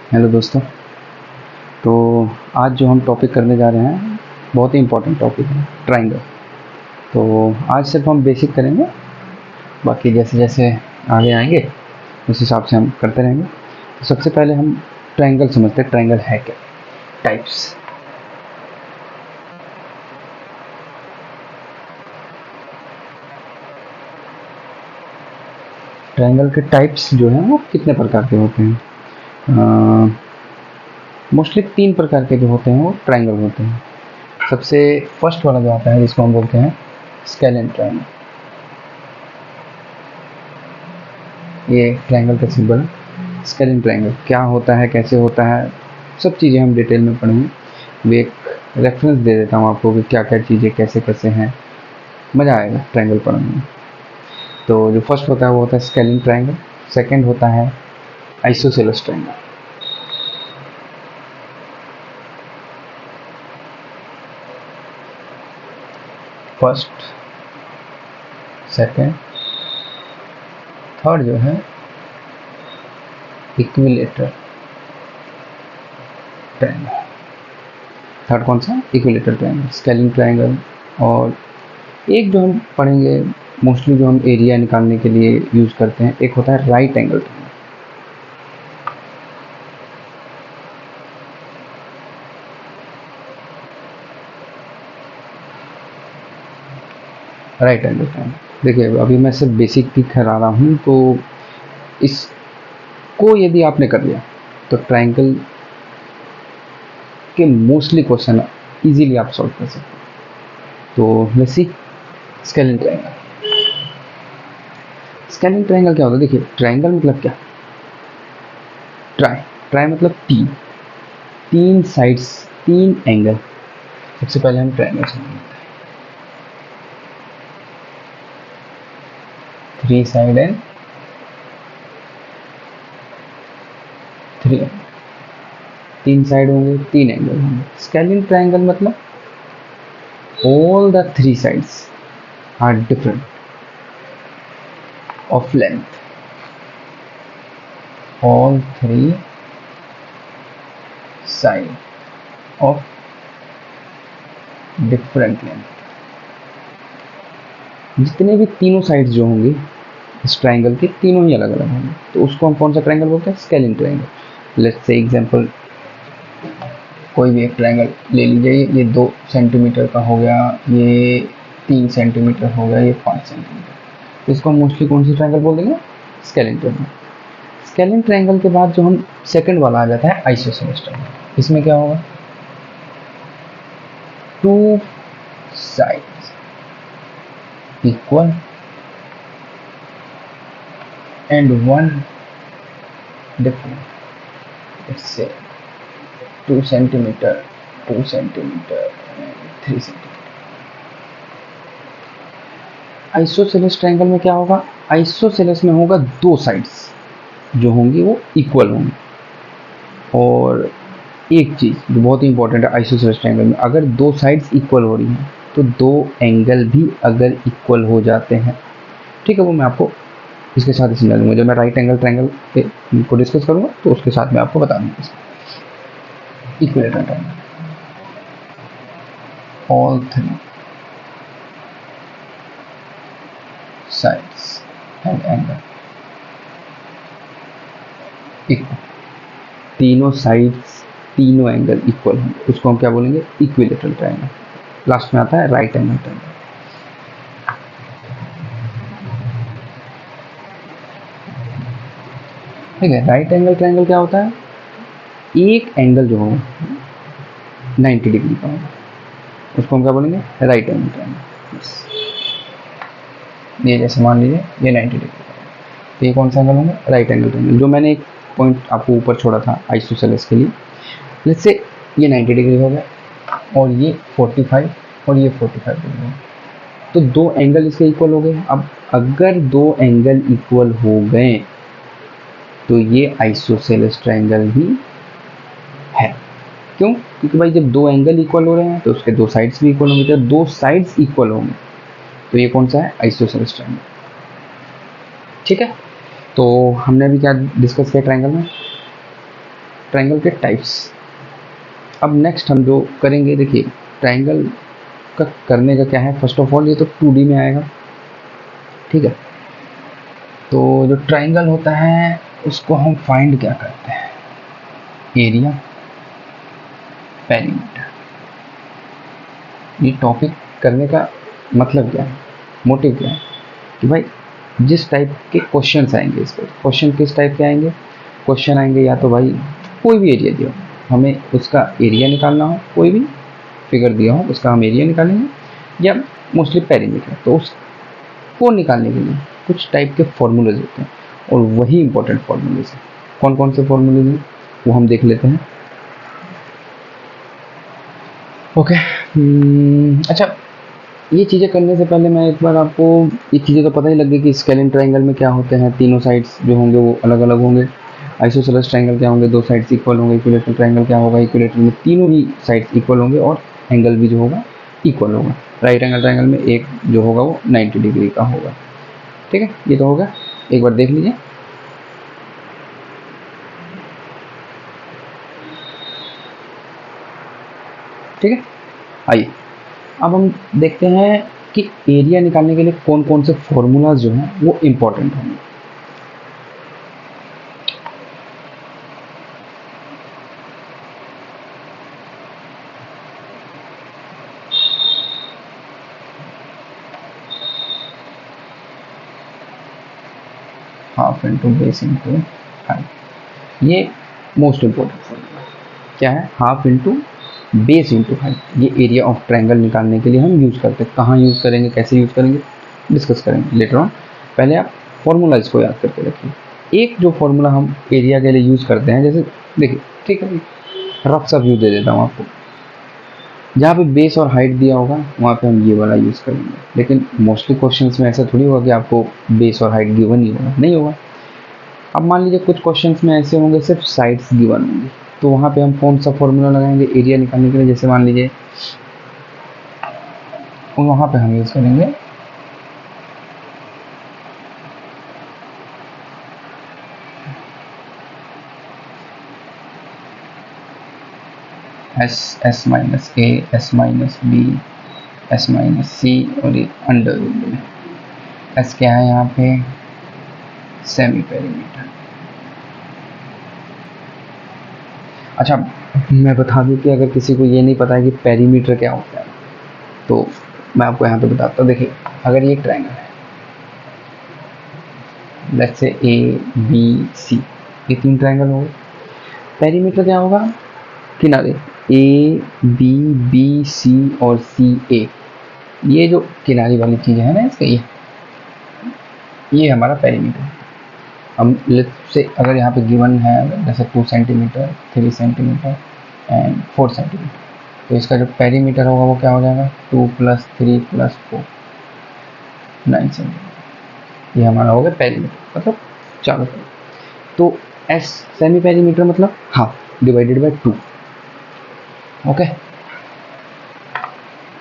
Hello दोस्तों। तो आज जो हम टॉपिक करने जा रहे हैं बहुत ही इम्पोर्टेंट टॉपिक है, ट्रायंगल। तो आज सिर्फ हम बेसिक करेंगे, बाकी जैसे जैसे आगे आएंगे उस हिसाब से हम करते रहेंगे। तो सबसे पहले हम ट्रायंगल समझते हैं, ट्रायंगल है क्या, टाइप्स। ट्रायंगल के टाइप्स जो हैं वो कितने प्रकार के होते हैं? मोस्टली 3 प्रकार के जो होते हैं वो ट्रायंगल होते हैं। सबसे फर्स्ट वाला जो आता है जिसको हम बोलते हैं स्केलेन ट्रायंगल। ये ट्रायंगल का सिंबल है। स्केलेन ट्रायंगल क्या होता है, कैसे होता है, सब चीज़ें हम डिटेल में पढ़ेंगे। मैं एक रेफरेंस दे देता हूँ आपको कि क्या क्या चीज़ें कैसे कैसे हैं, मज़ा आएगा ट्रायंगल पढ़ने में। तो जो फर्स्ट होता है वो होता है स्केलेन ट्रायंगल। सेकंड होता है isosceles triangle. First, second, third जो है इक्विलेटरल ट्रायंगल। थर्ड कौन सा? Equilateral triangle, scalene triangle. और एक जो हम पढ़ेंगे मोस्टली जो हम एरिया निकालने के लिए यूज करते हैं, एक होता है right angle triangle. Right angle triangle, देखिए अभी मैं सिर्फ बेसिक दिखा रहा हूँ, तो इसको यदि आपने कर लिया तो ट्रायंगल के मोस्टली क्वेश्चन इजीली आप सॉल्व कर सकते हैं। तो let's see scalene triangle. Scalene triangle क्या होता है? देखिए ट्रायंगल मतलब क्या, ट्राई, ट्राई मतलब तीन, तीन साइड्स, तीन एंगल। सबसे पहले हम ट्रायंगल समझेंगे। 3 साइड एंड 3 एंगल, तीन साइड होंगे, तीन एंगल होंगे। स्केलिन ट्रायंगल मतलब all the 3 sides are different of length. All 3 sides of different length. जितने भी तीनों साइड्स जो होंगे इस ट्रायंगल के, तीनों ही अलग अलग होंगे। तो उसको हम कौन सा ट्रायंगल बोलते हैं? Scalene triangle. Let's say example, कोई भी एक ट्रायंगल ले लीजिए। ये 2 सेंटीमीटर का हो गया, ये 3 सेंटीमीटर हो गया, ये 5 सेंटीमीटर। तो इसको हम मोस्टली कौन सी ट्रायंगल बोल देंगे? Scalene triangle. स्केलिन ट्रायंगल के बाद जो हम सेकंड वाला आ जाता है आइसोसेलेस ट्रायंगल। इसमें क्या होगा? 2 sides equal and 1 different. Let's say 2 centimeter, 2 centimeter and 3 centimeter. Isosceles triangle में क्या होगा? आइसोसेलेस में होगा 2 साइड्स जो होंगी वो इक्वल होंगी। और एक चीज़ जो बहुत ही इंपॉर्टेंट है आइसोसेलेस ट्रायंगल में, अगर 2 साइड्स इक्वल हो रही हैं तो 2 एंगल भी अगर इक्वल हो जाते हैं, ठीक है, वो मैं आपको इसके साथ ही समझा दूंगा। जब मैं राइट एंगल ट्रायंगल को डिस्कस करूंगा तो उसके साथ मैं आपको बता दूंगा। Equilateral triangle, all 3 sides and angle equal, तीनों साइड्स, तीनों एंगल इक्वल होंगे, उसको हम क्या बोलेंगे? Equilateral triangle. लास्ट में आता है राइट एंगल ट्रायंगल। ठीक है, राइट एंगल ट्रायंगल क्या होता है? एक एंगल जो हो 90 डिग्री का होगा, उसको हम क्या बोलेंगे? Right angle triangle. ये जैसे मान लीजिए ये 90 डिग्री का, ये कौन सा एंगल होगा? Right angle triangle. जो मैंने एक पॉइंट आपको ऊपर छोड़ा था आइसोसेलेस के लिए, लेट्स से ये 90 डिग्री हो गया और ये 45 और ये 45 डिग्री हो, तो 2 एंगल इसके इक्वल हो गए। अब अगर 2 एंगल इक्वल हो गए तो ये आइसोसेलेस ट्रायंगल ही है। क्यों? क्योंकि भाई जब 2 एंगल इक्वल हो रहे हैं तो उसके 2 साइड्स भी इक्वल होंगे। जब 2 साइड्स इक्वल होंगे तो ये कौन सा है? Isosceles triangle. ठीक है, तो हमने अभी क्या डिस्कस किया ट्रायंगल में? ट्रायंगल के टाइप्स। अब नेक्स्ट हम जो करेंगे, देखिए ट्रायंगल का करने का क्या है, फर्स्ट ऑफ ऑल ये तो 2D में आएगा, ठीक है। तो जो ट्रायंगल होता है उसको हम फाइंड क्या करते हैं, एरिया, पेरीमीटर। ये टॉपिक करने का मतलब क्या है, मोटिव क्या है, कि भाई जिस टाइप के क्वेश्चंस आएंगे, इस पर क्वेश्चन किस टाइप के आएंगे, क्वेश्चन आएंगे या तो भाई कोई भी एरिया दिया हो, हमें उसका एरिया निकालना हो, कोई भी फिगर दिया हो उसका हम एरिया निकालेंगे, या मोस्टली पेरीमीटर। तो उसको निकालने के लिए कुछ टाइप के फॉर्मूलेज होते हैं, और वही इंपॉर्टेंट फॉर्मूलेज हैं। कौन कौन से फॉर्मूलेज हैं वो हम देख लेते हैं। ओके, अच्छा, ये चीज़ें करने से पहले मैं एक बार आपको, ये चीज़ें तो पता ही लग गई कि स्केलिन ट्रायंगल में क्या होते हैं, तीनों साइड्स जो होंगे वो अलग अलग होंगे। आइसोसेलेस ट्रायंगल क्या होंगे, दो साइड्स इक्वल होंगे। इक्विलेटरल ट्रायंगल क्या होगा, इक्विलेटरल में तीनों ही साइड्स इक्वल होंगे और एंगल भी जो होगा इक्वल होगा। राइट एंगल ट्रायंगल में एक जो होगा वो 90 डिग्री का होगा, ठीक है। ये तो होगा, एक बार देख लीजिए। ठीक है, आइए अब हम देखते हैं कि एरिया निकालने के लिए कौन कौन से फॉर्मूलाज जो हैं वो इम्पोर्टेंट होंगे। Half into base into height, ये मोस्ट इम्पोर्टेंट फॉर्मूला क्या है, half into base into height. ये एरिया ऑफ ट्रायंगल निकालने के लिए हम यूज़ करते हैं। कहाँ यूज़ करेंगे, कैसे यूज़ करेंगे, डिस्कस करेंगे लेटर ऑन। पहले आप फॉर्मूला इसको याद करके रखिए। एक जो फॉर्मूला हम एरिया के लिए यूज़ करते हैं, जैसे देखिए, ठीक है, रफ सा व्यू दे देता हूँ आपको। जहाँ पे बेस और हाइट दिया होगा वहाँ पे हम ये वाला यूज़ करेंगे, लेकिन मोस्टली क्वेश्चंस में ऐसा थोड़ी होगा कि आपको बेस और हाइट गिवन ही होगा, नहीं होगा। अब मान लीजिए कुछ क्वेश्चंस में ऐसे होंगे सिर्फ साइड्स गिवन होंगी, तो वहाँ पे हम कौन सा फॉर्मूला लगाएंगे एरिया निकालने के लिए, जैसे मान लीजिए वहाँ पे हम यूज़ करेंगे s minus a, s minus b, s minus c, और ये अंडर रूट में एस क्या है यहाँ पे, सेमी पेरीमीटर। अच्छा, मैं बता दूं कि अगर किसी को ये नहीं पता है कि पेरीमीटर क्या होता है, तो मैं आपको यहाँ पे बताता हूँ। देखिए, अगर ये ट्रायंगल है, let's say A B C, ये तीन ट्रायंगल हो गए। पेरीमीटर क्या होगा, किनारे ए बी, बी सी और सी ए, ये जो किनारी वाली चीज़ है ना इसका, ये हमारा पेरीमीटर है। हम लेट्स से अगर यहाँ पे गिवन है जैसे 2 सेंटीमीटर, 3 सेंटीमीटर एंड 4 सेंटीमीटर, तो इसका जो पेरीमीटर होगा वो क्या हो जाएगा, 2 + 3 + 4, 9 सेंटीमीटर। ये हमारा होगा पेरीमीटर, मतलब चारों तरफ। तो एस सेमी पेरीमीटर मतलब half divided by 2। Okay,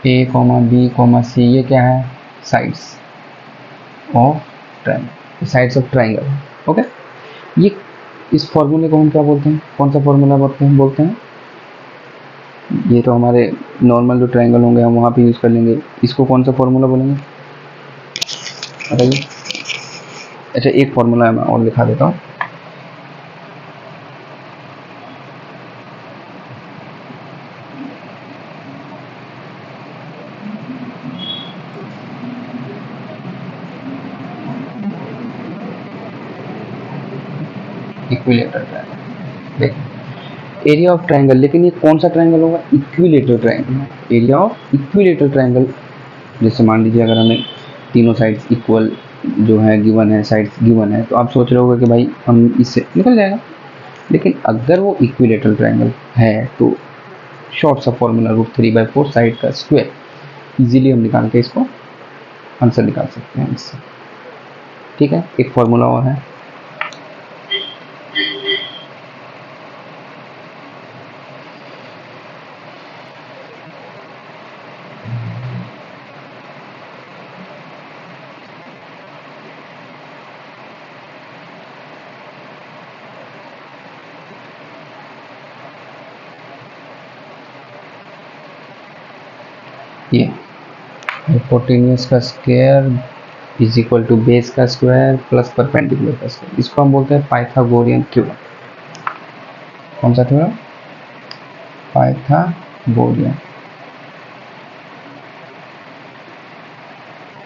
a comma b comma c, ये क्या है, sides of triangle, sides of triangle. Okay, ये इस फॉर्मूले को हम क्या बोलते हैं, कौन सा फॉर्मूला बोलते हैं, ये तो हमारे नॉर्मल जो ट्रायंगल होंगे हम वहाँ पे यूज़ कर लेंगे। इसको कौन सा फॉर्मूला बोलेंगे बताइए। अच्छा, एक फॉर्मूला मैं और लिखा देता हूँ। इक्विलेटरल ट्रायंगल, देखिए एरिया ऑफ ट्रायंगल, लेकिन ये कौन सा ट्रायंगल होगा, equilateral triangle. Area of equilateral triangle, जैसे मान लीजिए अगर हमें तीनों साइड्स इक्वल जो है गिवन है, साइड्स गिवन है, तो आप सोच रहे होगे कि भाई हम इससे निकल जाएगा। लेकिन अगर वो इक्विलेटरल ट्रायंगल है तो शॉर्ट सा फॉर्मूला √3/4 साइड का स्क्वायर, इजीली हम निकाल के इसको आंसर निकाल सकते हैं इससे। ठीक है, एक फॉर्मूला और है, ये हाइपोटेन्यूज का square is equal to base का स्क्वायर प्लस परपेंडिकुलर का स्क्वायर, इसको हम बोलते हैं पाइथागोरियन थ्योरम। कौन सा थ्योरम? Pythagorean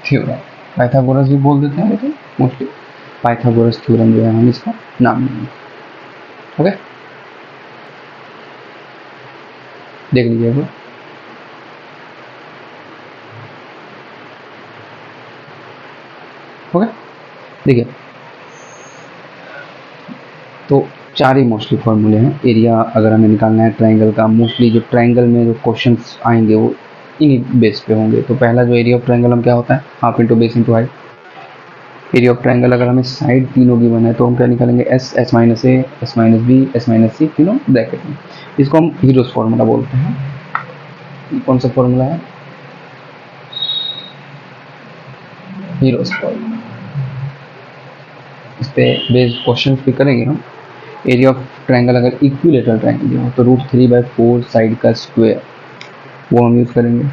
theorem. पाइथागोरस भी बोल देते हैं, लेकिन मोस्टली पाइथागोरस थ्योरम जो है हम इसका नाम लेंगे। ओके, देख लीजिएगा। ओके, देखिए तो चार ही मोस्टली फॉर्मूले हैं। एरिया अगर हमें निकालना है ट्राइंगल का, मोस्टली जो ट्राइंगल में जो क्वेश्चंस आएंगे वो इन्हीं बेस पे होंगे। तो पहला जो एरिया ऑफ ट्राइंगल हम क्या होता है, half into base into height. Area of triangle अगर हमें साइड तीनों गिवन है तो हम क्या निकालेंगे, s, s minus a, s minus b, s minus c, तीनों ब्रैकेट में। इसको हम हीरोज फॉर्मूला बोलते हैं। कौन सा फॉर्मूला है? Heroes formula. इस पे बेस्ड क्वेश्चन भी करेंगे हम। एरिया ऑफ ट्राइंगल अगर इक्विलेटरल ट्राइंगल हो तो √3/4 साइड का स्क्वायर, वो हम यूज़ करेंगे।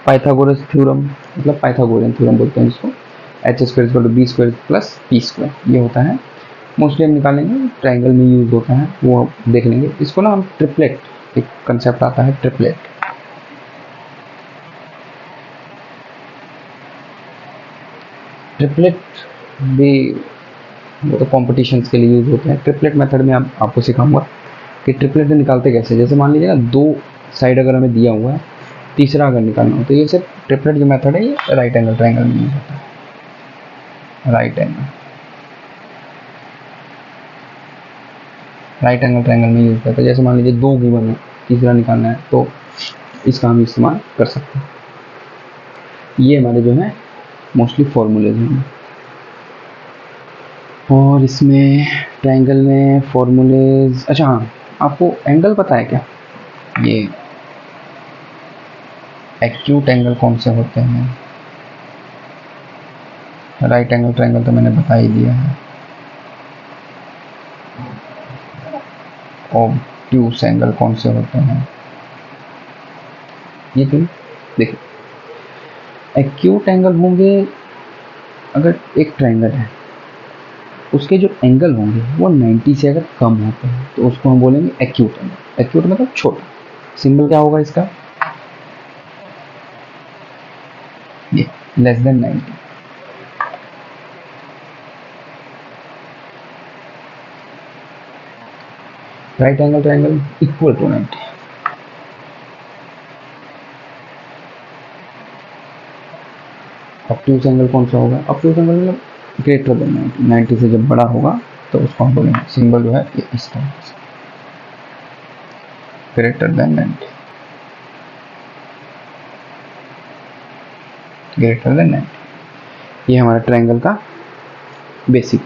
पाइथागोरस थ्योरम मतलब पाइथागोरियन थ्योरम बोलते हैं इसको, h² = b² + p², ये होता है। मोस्टली हम निकालेंगे, ट्राइंगल में यूज होता है वो देख लेंगे। इसको ना हम ट्रिपलेट, एक कंसेप्ट आता है ट्रिपलेट। ट्रिपलेट भी वो तो कॉम्पिटिशन्स के लिए यूज होते हैं। ट्रिपलेट मेथड में आपको सिखाऊंगा कि ट्रिपलेट निकालते कैसे। जैसे मान लीजिए ना, दो साइड अगर हमें दिया हुआ है, तीसरा अगर निकालना हो तो ये सिर्फ ट्रिपलेट जो मेथड है ये राइट एंगल ट्राइंगल में यूज होता है। राइट एंगल ट्राइंगल में यूज करते हैं। जैसे मान लीजिए दो गिवन है, तीसरा निकालना है तो इसका हम इस्तेमाल कर सकते हैं। ये हमारे जो है मोस्टली फॉर्मूलेज हैं। और इसमें ट्राइंगल में फॉर्मूलेज, अच्छा हाँ, आपको एंगल पता है क्या? ये एक्यूट एंगल कौन से होते हैं? राइट एंगल ट्राइंगल तो मैंने बता ही दिया है। ऑब्ट्यूस एंगल कौन से होते हैं? ये क्यों? देखिए, एक्यूट एंगल होंगे अगर एक ट्राइंगल है, उसके जो एंगल होंगे वो 90 से अगर कम होते हैं तो उसको हम बोलेंगे एक्यूट एंगल। एक्यूट मतलब छोटा। सिंबल क्या होगा इसका? ये less than 90। Right angle triangle equal to 90। Obtuse angle कौन सा होगा? ऑब्ट्यूस एंगल मतलब ग्रेटर देन 90। 90 से जब बड़ा होगा तो उसको हम बोलेंगे, सिंबल जो है ये इस तरह से, ग्रेटर देन 90। ग्रेटर देन 90, ये हमारा ट्राइंगल का बेसिक।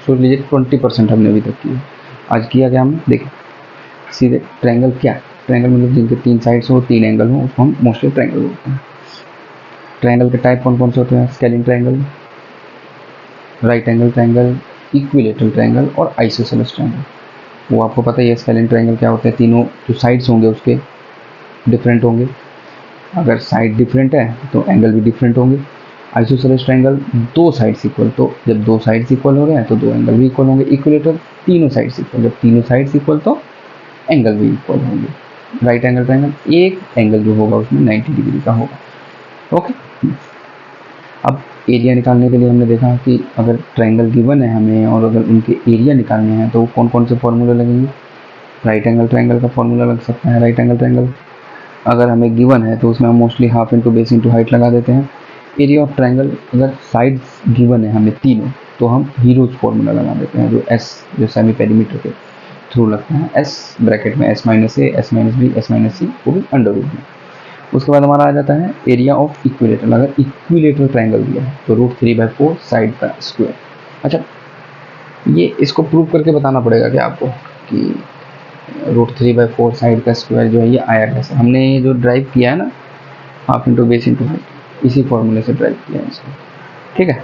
सोच लीजिए 20% हमने अभी तक किया। आज किया क्या हमने? देखिए सीधे ट्राइंगल क्या है। ट्राइंगल मतलब जिनके तीन साइड्स हो, तीन एंगल हो, उसको हम मोस्टली ट्राइंगल बोलते हैं। ट्राइंगल के टाइप कौन कौन से होते हैं? Scalene triangle, right angle triangle, equilateral triangle और आइसोसेलेस ट्राइंगल। वो आपको पता ही है स्केलिन ट्राइंगल क्या होता है। तीनों जो साइड्स होंगे उसके डिफरेंट होंगे। अगर साइड डिफरेंट है तो एंगल भी डिफरेंट होंगे। आइसोसेलेस ट्राइंगल दो साइड्स इक्वल, तो जब दो साइड्स इक्वल हो रहे हैं तो दो एंगल भी इक्वल होंगे। इक्विलेटरल तीनों साइड्स इक्वल, जब तीनों साइड्स इक्वल तो एंगल भी इक्वल होंगे। राइट एंगल ट्राइंगल एक एंगल जो होगा उसमें 90 डिग्री का होगा। ओके, अब एरिया निकालने के लिए हमने देखा कि अगर ट्राइंगल गिवन है हमें और अगर उनके एरिया निकालने हैं तो कौन कौन से फॉर्मूले लगेंगे? राइट एंगल ट्राइंगल का फॉर्मूला लग सकता है। राइट एंगल ट्राइंगल अगर हमें गिवन है तो उसमें हम mostly half into base into height लगा देते हैं। एरिया ऑफ ट्राइंगल अगर साइड्स गिवन है हमें तीनों तो हम हीरोज फॉर्मूला लगा देते हैं, जो एस, जो सेमी पेरीमीटर के थ्रू लगता है। एस ब्रैकेट में s minus a, s minus b, s minus c, वो भी अंडर रूट में। उसके बाद हमारा आ जाता है एरिया ऑफ इक्विलेटरल। अगर इक्विलेटरल ट्राइंगल दिया है तो √3/4 साइड का स्क्वायर। अच्छा, ये इसको प्रूव करके बताना पड़ेगा क्या आपको कि √3/4 साइड का स्क्वायर जो है ये आया कैसे? हमने ये जो ड्राइव किया है ना, half into base into height, इसी फॉर्मूले से ड्राइव किया है इसको। ठीक है।